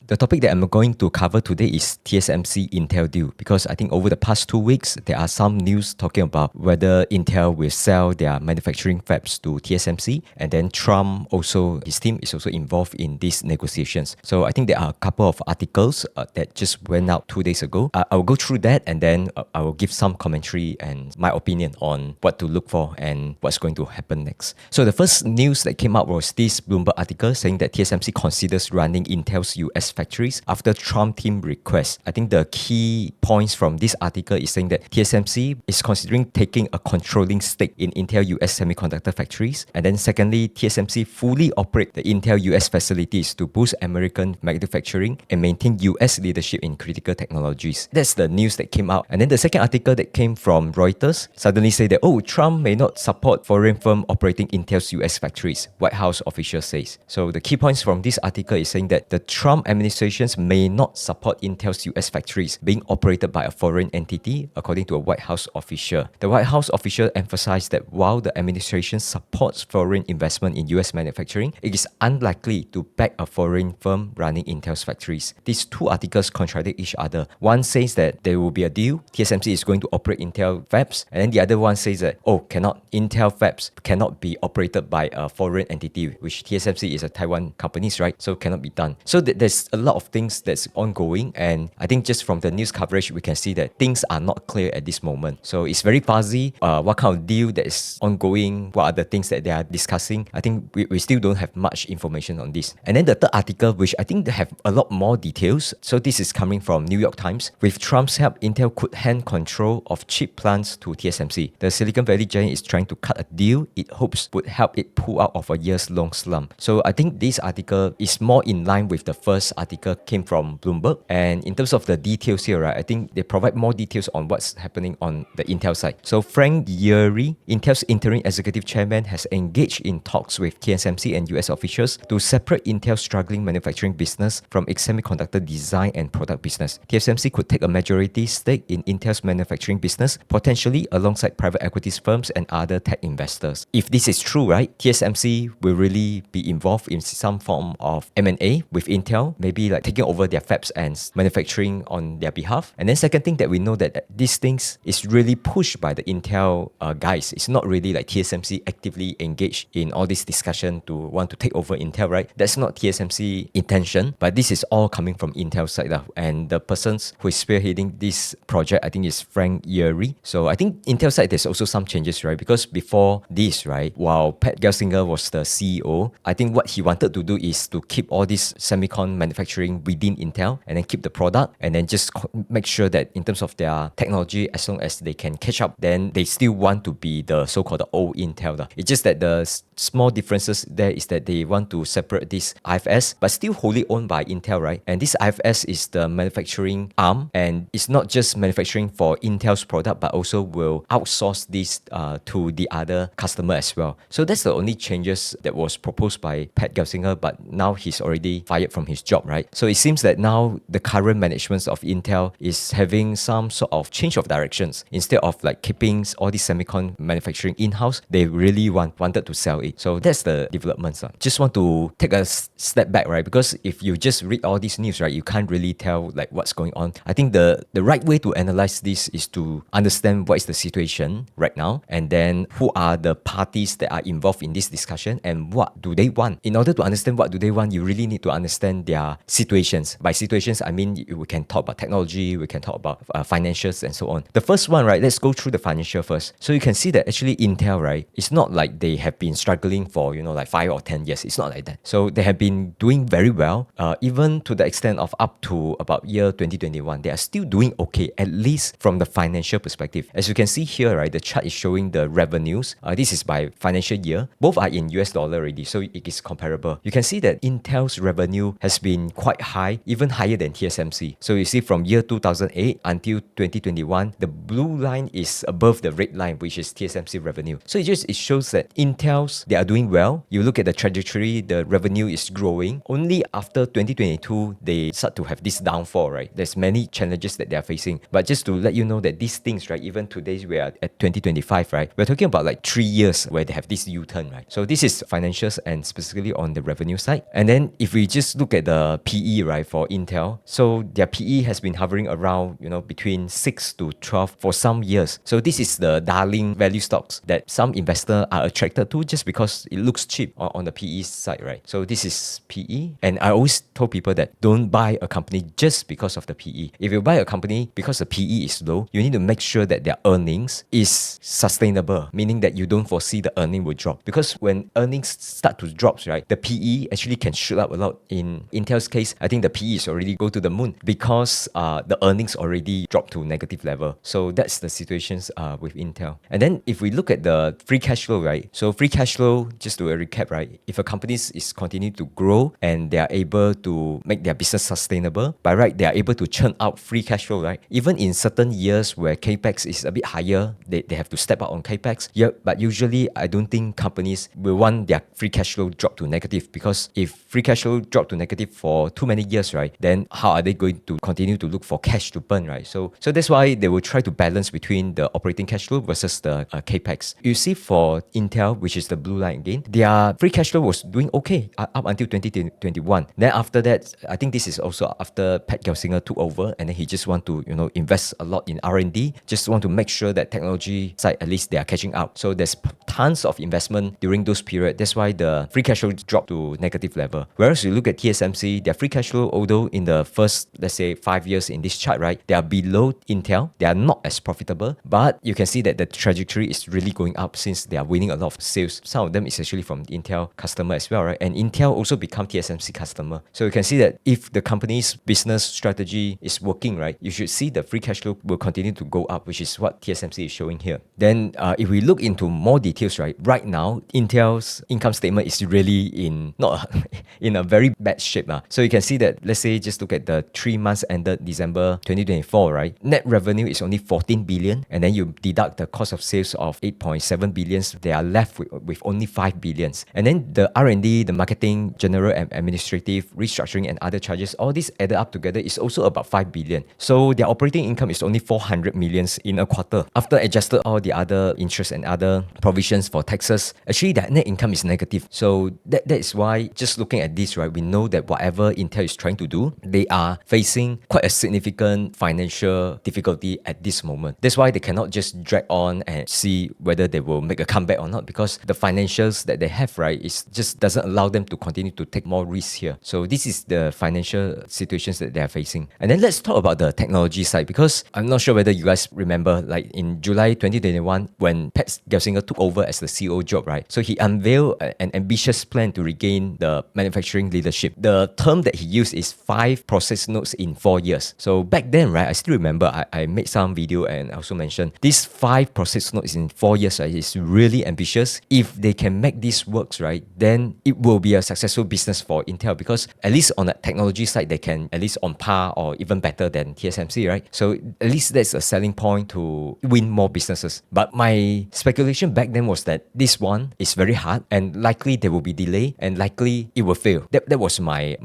The topic that I'm going to cover today is TSMC Intel deal, because I think over the past 2 weeks, there are some news talking about whether Intel will sell their manufacturing fabs to TSMC, and then Trump also, his team is also involved in these negotiations. So I think there are a couple of articles that just went out 2 days ago. I will go through that, and then I will give some commentary and my opinion on what to look for and what's going to happen next. So the first news that came out was this Bloomberg article saying that TSMC considers running Intel's US factories after Trump team request. I think the key points from this article is saying that TSMC is considering taking a controlling stake in Intel US semiconductor factories. And then secondly, TSMC fully operate the Intel US facilities to boost American manufacturing and maintain US leadership in critical technologies. That's the news that came out. And then the second article that came from Reuters suddenly say that, Trump may not support foreign firm operating Intel's US factories, White House official says. So the key points from this article is saying that the Trump administrations may not support Intel's US factories being operated by a foreign entity, according to a White House official. The White House official emphasized that while the administration supports foreign investment in US manufacturing, it is unlikely to back a foreign firm running Intel's factories. These two articles contradict each other. One says that there will be a deal, TSMC is going to operate Intel fabs, and then the other one says that, Intel fabs cannot be operated by a foreign entity, which TSMC is a Taiwan company, right? So cannot be done. So there's a lot of things that's ongoing, and I think just from the news coverage, we can see that things are not clear at this moment. So it's very fuzzy. What kind of deal that is ongoing? What are the things that they are discussing? I think we still don't have much information on this. And then the third article, which I think they have a lot more details. So this is coming from New York Times. With Trump's help, Intel could hand control of chip plants to TSMC. The Silicon Valley giant is trying to cut a deal it hopes would help it pull out of a years-long slump. So I think this article is more in line with the first article came from Bloomberg. And in terms of the details here, right, I think they provide more details on what's happening on the Intel side. So Frank Yeary, Intel's interim executive chairman, has engaged in talks with TSMC and US officials to separate Intel's struggling manufacturing business from its semiconductor design and product business. TSMC could take a majority stake in Intel's manufacturing business, potentially alongside private equities firms and other tech investors. If this is true, right, TSMC will really be involved in some form of M&A with Intel, maybe like taking over their fabs and manufacturing on their behalf. And then second thing that we know that these things is really pushed by the Intel guys. It's not really like TSMC actively engaged in all this discussion to want to take over Intel, right? That's not TSMC intention, but this is all coming from Intel side. And the persons who is spearheading this project, I think, is Frank Yeary. So I think Intel side, there's also some changes, right? Because before this, right, while Pat Gelsinger was the CEO, I think what he wanted to do is to keep all this semicon manufacturing within Intel and then keep the product and then just make sure that in terms of their technology, as long as they can catch up, then they still want to be the so-called old Intel. It's just that the small differences there is that they want to separate this IFS, but still wholly owned by Intel, right? And this IFS is the manufacturing arm, and it's not just manufacturing for Intel's product, but also will outsource this to the other customer as well. So that's the only changes that was proposed by Pat Gelsinger, but now he's already fired from his job, right? So it seems that now the current management of Intel is having some sort of change of directions. Instead of like keeping all this semicon manufacturing in-house, they really wanted to sell it. So that's the developments. Just want to take a step back, right? Because if you just read all these news, right, you can't really tell like what's going on. I think the right way to analyze this is to understand what is the situation right now, and then who are the parties that are involved in this discussion and what do they want. In order to understand what do they want, you really need to understand their situations. By situations, I mean we can talk about technology, we can talk about financials and so on. The first one, right, let's go through the financial first. So you can see that actually Intel, right, it's not like they have been struggling for, like 5 or 10 years. It's not like that. So they have been doing very well, even to the extent of up to about year 2021. They are still doing okay, at least from the financial perspective. As you can see here, right, the chart is showing the revenues. This is by financial year. Both are in US dollar already, so it is comparable. You can see that Intel's revenue has been quite high, even higher than TSMC. So you see from year 2008 until 2021, the blue line is above the red line, which is TSMC revenue. So it shows that Intel's, they are doing well. You look at the trajectory, the revenue is growing. Only after 2022, they start to have this downfall, right? There's many challenges that they are facing. But just to let you know that these things, right, even today we are at 2025, right? We're talking about like 3 years where they have this U-turn, right? So this is financials and specifically on the revenue side. And then if we just look at the the PE, right, for Intel. So their PE has been hovering around, between 6 to 12 for some years. So this is the darling value stocks that some investors are attracted to just because it looks cheap on the PE side, right? So this is PE. And I always told people that don't buy a company just because of the PE. If you buy a company because the PE is low, you need to make sure that their earnings is sustainable, meaning that you don't foresee the earning will drop. Because when earnings start to drop, right, the PE actually can shoot up a lot. In Intel's case, I think the PE is already go to the moon because the earnings already dropped to negative level. So that's the situations with Intel. And then if we look at the free cash flow, right? So free cash flow, just to recap, right? If a company is continuing to grow and they are able to make their business sustainable, by right, they are able to churn out free cash flow, right? Even in certain years where capex is a bit higher, they have to step up on capex. Yeah, but usually I don't think companies will want their free cash flow drop to negative, because if free cash flow drop to negative for too many years, right, then how are they going to continue to look for cash to burn, right? So that's why they will try to balance between the operating cash flow versus the capex. You see for Intel, which is the blue line again, their free cash flow was doing okay up until 2021. Then after that, I think this is also after Pat Gelsinger took over, and then he just want to invest a lot in R&D, just want to make sure that technology side at least they are catching up. So there's tons of investment during those period. That's why the free cash flow dropped to negative level. Whereas you look at TSMC, their free cash flow, although in the first, let's say 5 years in this chart, right, they are below Intel. They are not as profitable, but you can see that the trajectory is really going up since they are winning a lot of sales. Some of them is actually from Intel customer as well, right? And Intel also become TSMC customer. So you can see that if the company's business strategy is working, right, you should see the free cash flow will continue to go up, which is what TSMC is showing here. Then if we look into more details, right now, Intel's income statement is really in a very bad shape. So you can see that, let's say, just look at the 3 months ended December 2024, right? Net revenue is only 14 billion, and then you deduct the cost of sales of 8.7 billions, they are left with only 5 billions. And then the R&D, the marketing, general and administrative, restructuring and other charges, all this added up together is also about 5 billion. So their operating income is only 400 millions in a quarter. After adjusted all the other interest and other provisions for taxes, actually that net income is negative. So that is why, just looking at this, right, we know that whatever Intel is trying to do, they are facing quite a significant financial difficulty at this moment. That's why they cannot just drag on and see whether they will make a comeback or not, because the financials that they have, right, is just doesn't allow them to continue to take more risks here. So this is the financial situations that they are facing. And then let's talk about the technology side, because I'm not sure whether you guys remember, like in July 2021, when Pat Gelsinger took over as the CEO job, right? So he unveiled an ambitious plan to regain the manufacturing leadership. The term that he used is 5 process nodes in 4 years. So back then, right, I still remember I made some video and also mentioned these 5 process nodes in 4 years, right, is really ambitious. If they can make this works, right, then it will be a successful business for Intel, because at least on the technology side, they can at least on par or even better than TSMC, right? So at least that's a selling point to win more businesses. But my speculation back then was that this one is very hard and likely there will be delay and likely it will fail. That was my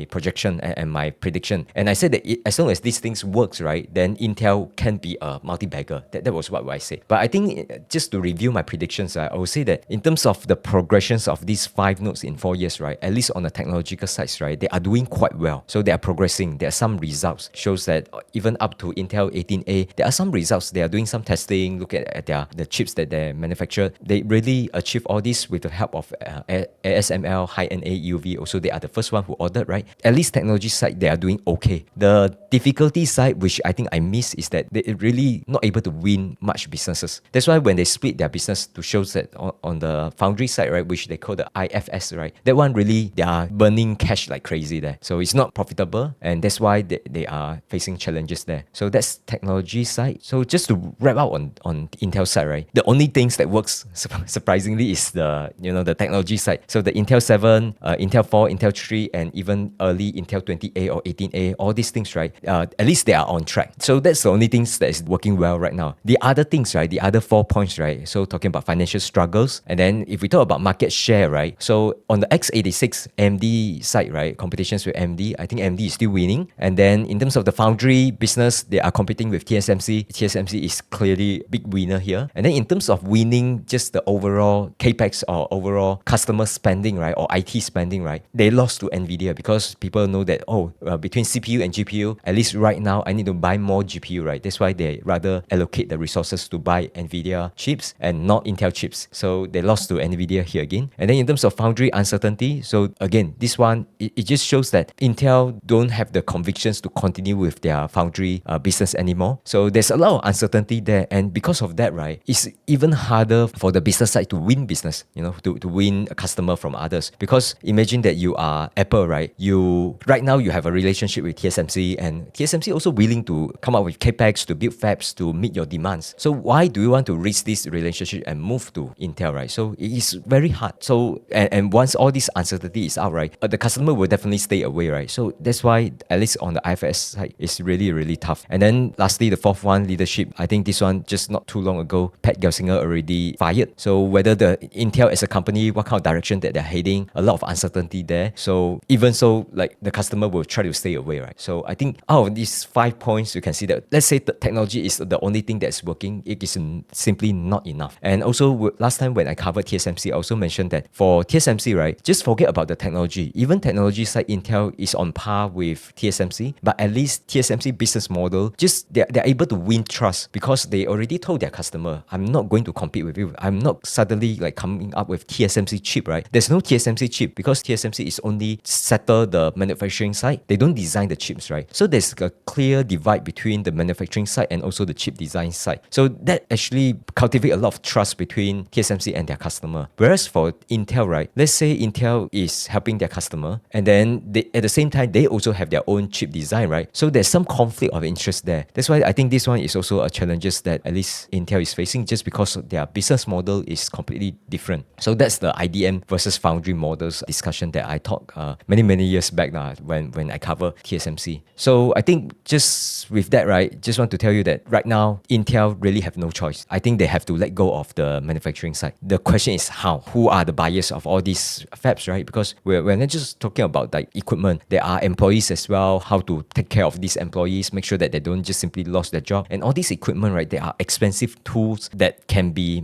projection and my prediction. And I said that as long as these things works, right, then Intel can be a multi-bagger. That was what I said. But I think just to review my predictions, I would say that in terms of the progressions of these 5 nodes in 4 years, right, at least on the technological sides, right, they are doing quite well. So they are progressing. There are some results shows that even up to Intel 18A, there are some results. They are doing some testing. Look at the chips that they manufacture. They really achieve all this with the help of ASML, high-NA EUV. Also, they are the first one who ordered, right? At least technology side, they are doing okay. The difficulty side, which I think I miss, is that they're really not able to win much businesses. That's why when they split their business to show that on the foundry side, right, which they call the IFS, right, that one really, they are burning cash like crazy there. So it's not profitable, and that's why they are facing challenges there. So that's technology side. So just to wrap up on Intel side, right, the only things that works surprisingly is the technology side. So the Intel 7, Intel 4, Intel 3, and even early Intel 20A or 18A, all these things, right, at least they are on track. So that's the only things that is working well right now. The other things, right, the other 4 points, right, so talking about financial struggles, and then if we talk about market share, right, so on the x86 AMD side, right, competitions with AMD, I think AMD is still winning. And then in terms of the foundry business, they are competing with TSMC. TSMC is clearly big winner here. And then in terms of winning just the overall capex or overall customer spending, right, or IT spending, right, they lost to NVIDIA because because people know that, between CPU and GPU, at least right now, I need to buy more GPU, right? That's why they rather allocate the resources to buy NVIDIA chips and not Intel chips. So they lost to NVIDIA here again. And then in terms of foundry uncertainty, so again, this one, it just shows that Intel don't have the convictions to continue with their foundry business anymore. So there's a lot of uncertainty there. And because of that, right, it's even harder for the business side to win business, to win a customer from others. Because imagine that you are Apple, right? Right now you have a relationship with TSMC, and TSMC also willing to come up with capex to build fabs to meet your demands. So why do you want to risk this relationship and move to Intel, right? So it is very hard. So and once all this uncertainty is out, right, the customer will definitely stay away, right? So that's why, at least on the IFS side, it's really, really tough. And then lastly, the fourth one, leadership. I think this one just not too long ago, Pat Gelsinger already fired. So whether the Intel as a company, what kind of direction that they're heading, a lot of uncertainty there. So even so, like, the customer will try to stay away, right? So I think out of these 5 points, you can see that, let's say the technology is the only thing that's working, it is simply not enough. And also, last time when I covered TSMC, I also mentioned that for TSMC, right, just forget about the technology. Even technology side, Intel is on par with TSMC, but at least TSMC business model, just they're able to win trust because they already told their customer, I'm not going to compete with you. I'm not suddenly like coming up with TSMC chip, right? There's no TSMC chip because TSMC is only settle the manufacturing side. They don't design the chips, right? So there's a clear divide between the manufacturing side and also the chip design side. So that actually cultivate a lot of trust between TSMC and their customer. Whereas for Intel, right, let's say Intel is helping their customer, and then at the same time, they also have their own chip design, right? So there's some conflict of interest there. That's why I think this one is also a challenge that at least Intel is facing, just because their business model is completely different. So that's the IDM versus foundry models discussion that I talked many years back now when I cover TSMC. So I think just with that, right, just want to tell you that right now, Intel really have no choice. I think they have to let go of the manufacturing side. The question is how? Who are the buyers of all these fabs, right? Because we're not just talking about like equipment. There are employees as well, how to take care of these employees, make sure that they don't just simply lose their job. And all these equipment, right, they are expensive tools that can be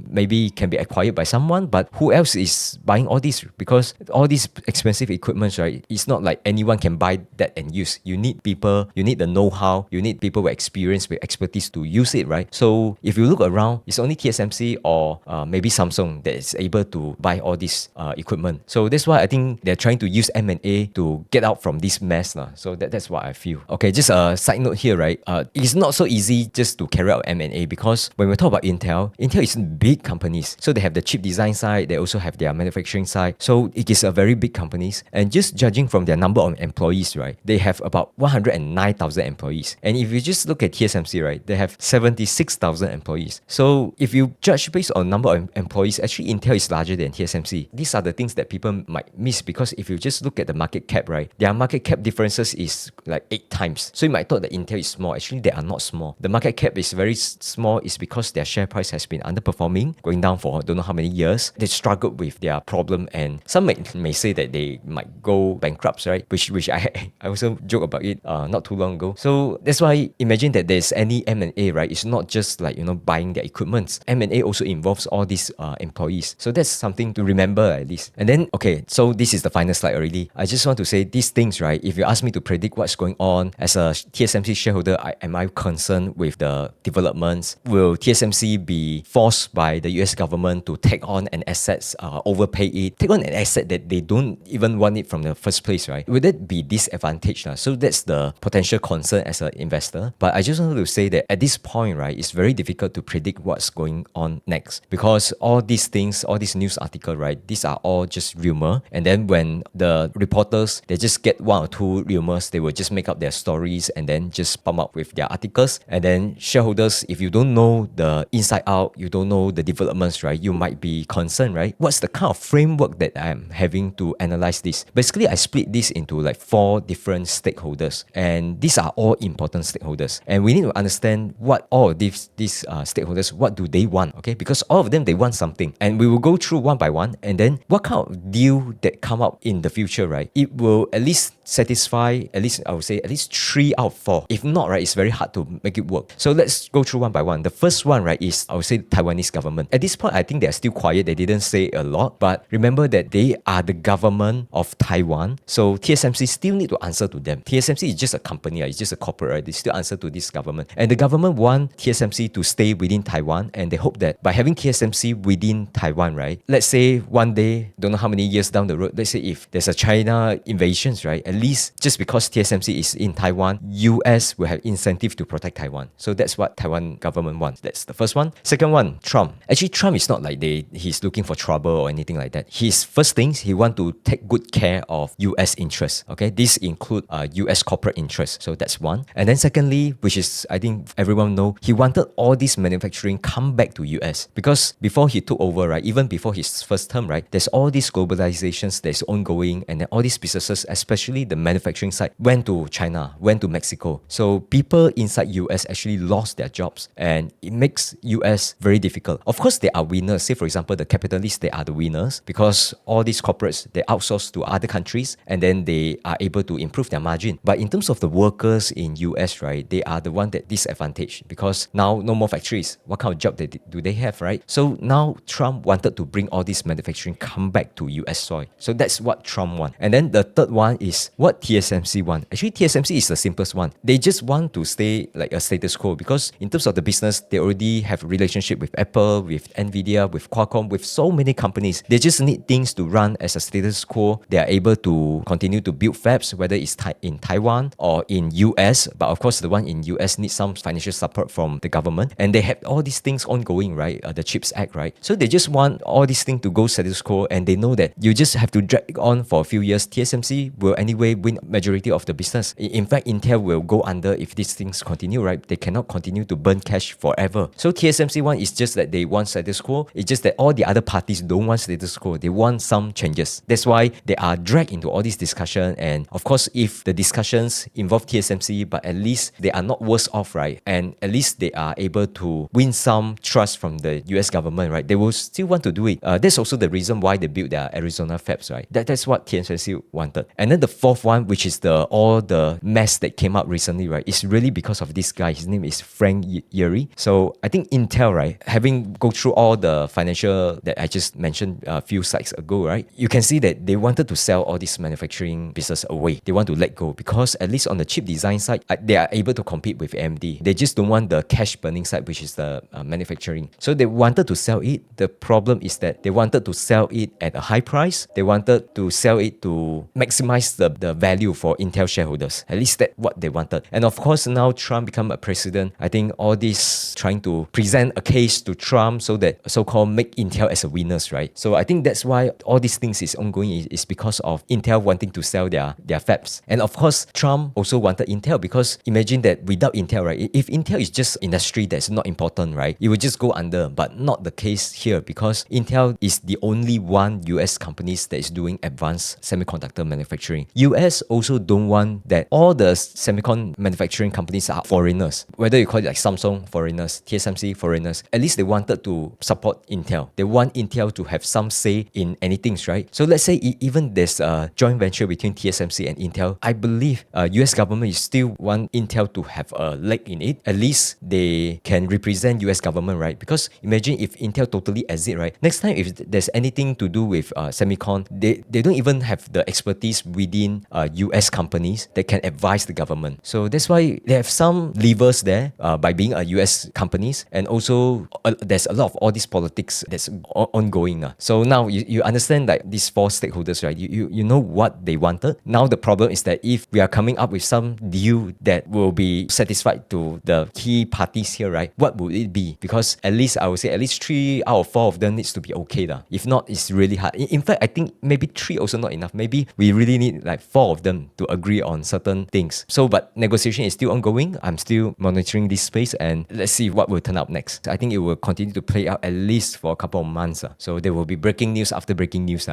acquired by someone, but who else is buying all these? Because all these expensive equipments, right, it's not like anyone can buy that and use. You need people, you need the know-how, you need people with experience, with expertise to use it, right? So if you look around, it's only TSMC or maybe Samsung that is able to buy all this equipment. So that's why I think they're trying to use M&A to get out from this mess. So that's what I feel. Okay, just a side note here, right? It's not so easy just to carry out M&A, because when we talk about Intel is big companies. So they have the chip design side, they also have their manufacturing side. So it is a very big companies. And just judging from their number of employees, right, they have about 109,000 employees. And if you just look at TSMC, right, they have 76,000 employees. So if you judge based on number of employees, actually Intel is larger than TSMC. These are the things that people might miss, because if you just look at the market cap, right, their market cap differences is like 8 times. So you might thought that Intel is small. Actually, they are not small. The market cap is very small is because their share price has been underperforming, going down for don't know how many years. They struggled with their problem, and some may say that they might go bankrupt, right? Which I also joke about it not too long ago. So that's why imagine that there's any M&A, right? It's not just like, buying their equipment. M&A also involves all these employees. So that's something to remember at least. And then, okay, so this is the final slide already. I just want to say these things, right? If you ask me to predict what's going on as a TSMC shareholder, am I concerned with the developments? Will TSMC be forced by the US government to take on an asset, overpay it, take on an asset that they don't even want it from the first place, right? Will that be disadvantaged? So that's the potential concern as an investor. But I just wanted to say that at this point, right, it's very difficult to predict what's going on next, because all these things, all these news articles, right, these are all just rumor. And then when the reporters, they just get 1 or 2 rumors, they will just make up their stories and then just pump up with their articles. And then shareholders, if you don't know the inside out, you don't know the developments, right, you might be concerned, right? What's the kind of framework that I'm having to analyze this? Basically, I split this into like 4 different stakeholders, and these are all important stakeholders. And we need to understand what all of these stakeholders, what do they want, okay? Because all of them, they want something. And we will go through one by one, and then what kind of deal that come up in the future, right? It will at least satisfy, at least I would say, at least 3 out of 4. If not, right, it's very hard to make it work. So let's go through one by one. The first one, right, is I would say Taiwanese government. At this point, I think they're still quiet. They didn't say a lot, but remember that they are the government of Taiwan. So TSMC still need to answer to them. TSMC is just a company, it's just a corporate, right? They still answer to this government. And the government want TSMC to stay within Taiwan, and they hope that by having TSMC within Taiwan, right? Let's say one day, don't know how many years down the road, let's say if there's a China invasions, right? At least just because TSMC is in Taiwan, US will have incentive to protect Taiwan. So that's what Taiwan government wants. That's the first one. Second one, Trump. Actually, Trump is not like he's looking for trouble or anything like that. His first things, he want to take good care of US interests. Okay, this include US corporate interests. So that's one. And then secondly, which is I think everyone know, he wanted all this manufacturing come back to US because before he took over, right, even before his first term, right, there's all these globalizations that's ongoing, and then all these businesses, especially the manufacturing side, went to China, went to Mexico. So people inside US actually lost their jobs, and it makes US very difficult. Of course, they are winners. Say for example, the capitalists, they are the winners because all these corporates, they outsource to other countries and then they are able to improve their margin. But in terms of the workers in US, right, they are the one that disadvantaged because now no more factories. What kind of job do they have, right? So now Trump wanted to bring all this manufacturing come back to US soil. So that's what Trump wants. And then the third one is what TSMC want. Actually, TSMC is the simplest one. They just want to stay like a status quo because in terms of the business, they already have a relationship with Apple, with Nvidia, with Qualcomm, with so many companies. They just need things to run as a status quo. They are able to continue to build fabs, whether it's in Taiwan or in US. But of course, the one in US needs some financial support from the government. And they have all these things ongoing, right? The CHIPS Act, right? So they just want all these things to go status quo, and they know that you just have to drag on for a few years. TSMC will anyway win majority of the business. In fact, Intel will go under if these things continue, right? They cannot continue to burn cash forever. So TSMC one is just that they want status quo. It's just that all the other parties don't want status quo. They want some changes. That's why they are dragged into all this discussion. And of course, if the discussions involve TSMC, but at least they are not worse off, right? And at least they are able to win some trust from the US government, right? They will still want to do it. That's also the reason why they built their Arizona fabs, right? That's what TSMC wanted. And then the fourth one, which is all the mess that came out recently, right? Is really because of this guy. His name is Frank Yeary. So I think Intel, right, having go through all the financial that I just mentioned a few slides ago, right? You can see that they wanted to sell all this manufacturing business away. They want to let go because at least on the chip design side, they are able to compete with AMD. They just don't want the cash burning side, which is the manufacturing. So they wanted to sell it. The problem is that they wanted to sell it at a high price. They wanted to sell it to maximize the value for Intel shareholders. At least that's what they wanted. And of course, now Trump become a president. I think all this trying to present a case to Trump so that so-called make Intel as a winners, right? So I think that's why all these things is ongoing is because of Intel wanting to sell their fabs. And of course, Trump also wanted Intel because imagine that without Intel, right? If Intel is just industry that's not important, right? It would just go under, but not the case here because Intel is the only one US companies that is doing advanced semiconductor manufacturing. US also don't want that all the semicon manufacturing companies are foreigners. Whether you call it like Samsung foreigners, TSMC foreigners, at least they wanted to support Intel. They want Intel to have some say in anything, right? So let's say even there's a joint venture between TSMC and Intel, I believe US government is still want Intel to have a leg in it. At least they can represent US government, right? Because imagine if Intel totally exit, right? Next time if there's anything to do with semicon, they don't even have the expertise within US companies that can advise the government. So that's why they have some levers there by being a US companies, and also there's a lot of all these politics that's ongoing. So now you understand that these four stakeholders, right? You know what they wanted. Now the problem is that if we are coming up with some deal that will be satisfied to the key parties here, right? What would it be? Because at least I would say at least 3 out of 4 of them needs to be okay. If not, it's really hard. In fact, I think maybe 3 also not enough. Maybe we really need like 4 of them to agree on certain things. So, but negotiation is still ongoing. I'm still monitoring this space, and let's see what will turn up next. I think it will continue to play out at least for a couple of months. So there will be breaking news after breaking news.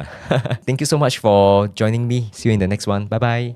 Thank you so much for joining me. See you in the next one. Bye bye.